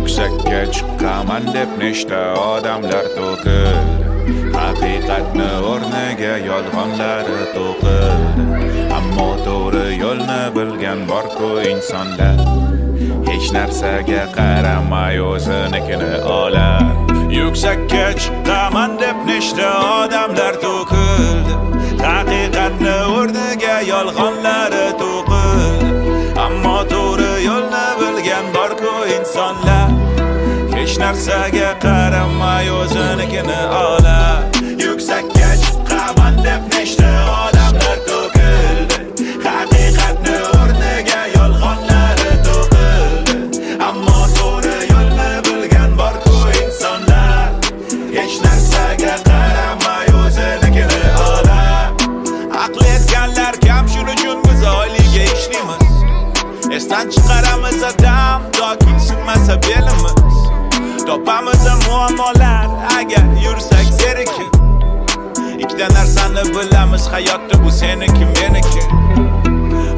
Yuksakka chiqaman deb nechta odamlar to'kildi. Haqiqatni o'rniga yolg'onlari to'qildi. Ammo to'g'ri yo'lni bilgan bor-ku insonlar, hech narsaga qaramay o'zinikini olar. Yuksakka chiqaman deb nechta odamlar to'kildi. Haqiqatni o'rniga yolg'onlari to'qildi. Ammo to'g'ri yo'lni bilgan bor-ku insonlar, hech narsaga qaramay o'zinikini olar. Yuksakka chiqaman deb nechta odamlar to'kildi. Haqiqatni o'rniga yolg'onlari to'qildi. Ammo to'g'ri yo'lni bilgan bor-ku insonlar, hech narsaga qaramay o'zinikini olar. Aql etganlar kam, shuning uchun biz oyliga ishlaymiz. Esdan chiqaramiz adam, toki sinmasa belimiz. Topamiz muammolar agar yursak zerikin. Ikkita narsani bilamiz, hayotda bu seniki meniki.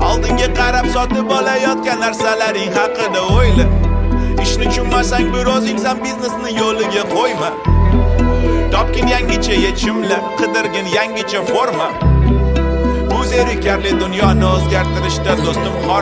Oldinga qarab sotib olayotgan narsalaring haqida o'yla. Ishni tushunmasang bir o'zingsan biznesni yo'liga qo'yma. Topgin yangicha yechimlar, qidirgin yangicha forma. Bu zerikarli dunyoni o'zgartirishda do'stim xor